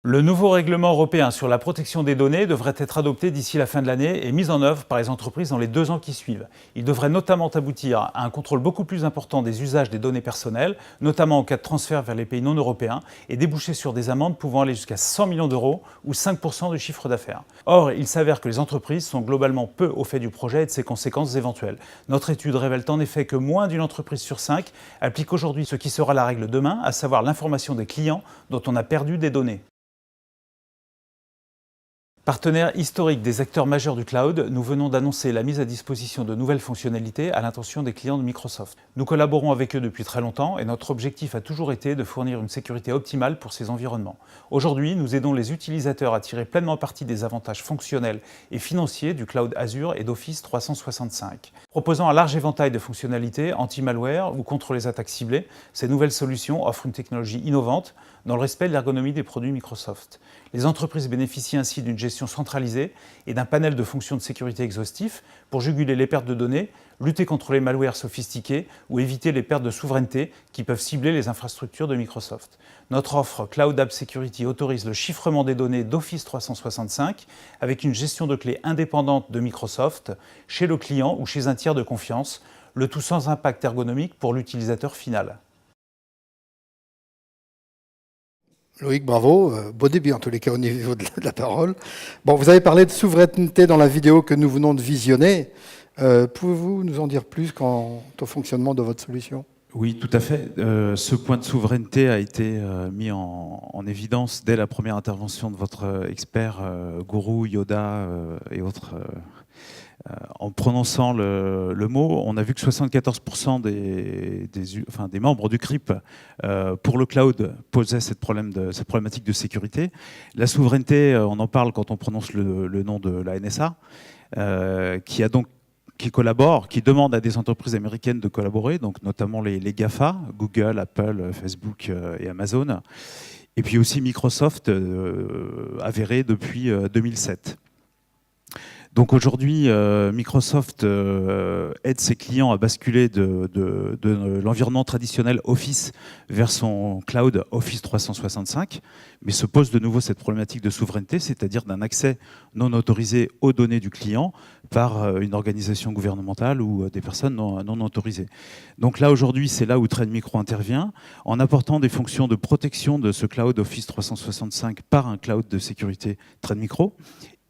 Le nouveau règlement européen sur la protection des données devrait être adopté d'ici la fin de l'année et mis en œuvre par les entreprises dans les 2 ans qui suivent. Il devrait notamment aboutir à un contrôle beaucoup plus important des usages des données personnelles, notamment en cas de transfert vers les pays non européens, et déboucher sur des amendes pouvant aller jusqu'à 100 millions d'euros ou 5% du chiffre d'affaires. Or, il s'avère que les entreprises sont globalement peu au fait du projet et de ses conséquences éventuelles. Notre étude révèle en effet que moins d'une entreprise sur 5 applique aujourd'hui ce qui sera la règle demain, à savoir l'information des clients dont on a perdu des données. Partenaire historique des acteurs majeurs du cloud, nous venons d'annoncer la mise à disposition de nouvelles fonctionnalités à l'intention des clients de Microsoft. Nous collaborons avec eux depuis très longtemps et notre objectif a toujours été de fournir une sécurité optimale pour ces environnements. Aujourd'hui, nous aidons les utilisateurs à tirer pleinement parti des avantages fonctionnels et financiers du cloud Azure et d'Office 365. Proposant un large éventail de fonctionnalités anti-malware ou contre les attaques ciblées, ces nouvelles solutions offrent une technologie innovante dans le respect de l'ergonomie des produits Microsoft. Les entreprises bénéficient ainsi d'une gestion centralisée et d'un panel de fonctions de sécurité exhaustif pour juguler les pertes de données, lutter contre les malwares sophistiqués ou éviter les pertes de souveraineté qui peuvent cibler les infrastructures de Microsoft. Notre offre Cloud App Security autorise le chiffrement des données d'Office 365 avec une gestion de clés indépendante de Microsoft chez le client ou chez un tiers de confiance, le tout sans impact ergonomique pour l'utilisateur final. Loïc, bravo. Beau début en tous les cas au niveau de la parole. Bon, vous avez parlé de souveraineté dans la vidéo que nous venons de visionner. Pouvez-vous nous en dire plus quant au fonctionnement de votre solution ? Oui, tout à fait. Ce point de souveraineté a été mis en évidence dès la première intervention de votre expert, Gourou, Yoda et autres. En prononçant le mot, on a vu que 74% des membres du CRIP pour le cloud posaient cette problématique de sécurité. La souveraineté, on en parle quand on prononce le nom de la NSA, qui collabore, qui demande à des entreprises américaines de collaborer, donc notamment les GAFA, Google, Apple, Facebook et Amazon, et puis aussi Microsoft, avéré depuis 2007. Donc aujourd'hui, Microsoft aide ses clients à basculer de l'environnement traditionnel Office vers son cloud Office 365, mais se pose de nouveau cette problématique de souveraineté, c'est-à-dire d'un accès non autorisé aux données du client par une organisation gouvernementale ou des personnes non autorisées. Donc là, aujourd'hui, c'est là où Trend Micro intervient, en apportant des fonctions de protection de ce cloud Office 365 par un cloud de sécurité Trend Micro,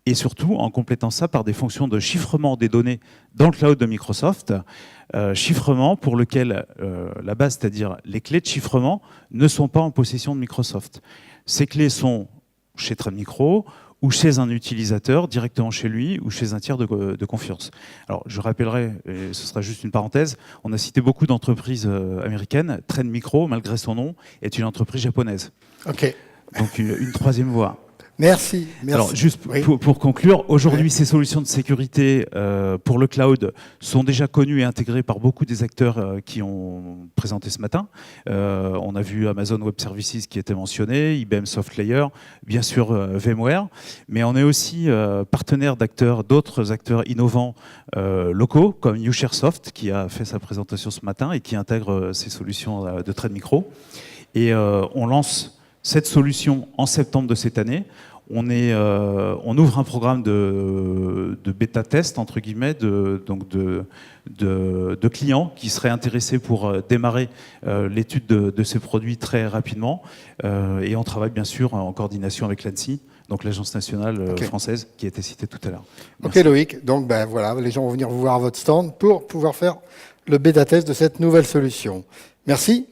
et surtout en complétant ça par des fonctions de chiffrement des données dans le cloud de Microsoft, chiffrement pour lequel la base, c'est-à-dire les clés de chiffrement, ne sont pas en possession de Microsoft. Ces clés sont chez Trend Micro ou chez un utilisateur, directement chez lui ou chez un tiers de confiance. Alors je rappellerai, et ce sera juste une parenthèse, on a cité beaucoup d'entreprises américaines. Trend Micro, malgré son nom, est une entreprise japonaise. Ok. Donc une troisième voie. Merci. Alors, juste pour conclure, aujourd'hui, ces solutions de sécurité pour le cloud sont déjà connues et intégrées par beaucoup des acteurs qui ont présenté ce matin. On a vu Amazon Web Services qui était mentionné, IBM SoftLayer, bien sûr VMware, mais on est aussi partenaire d'autres acteurs innovants locaux, comme UShareSoft, qui a fait sa présentation ce matin et qui intègre ces solutions de Trend Micro. Et on lance cette solution en septembre de cette année. On ouvre un programme de bêta-test, entre guillemets, de clients qui seraient intéressés pour démarrer l'étude de ces produits très rapidement. Et on travaille bien sûr en coordination avec l'ANSSI, donc l'Agence nationale française, qui a été citée tout à l'heure. Ok Loïc, donc voilà, les gens vont venir vous voir à votre stand pour pouvoir faire le bêta-test de cette nouvelle solution. Merci.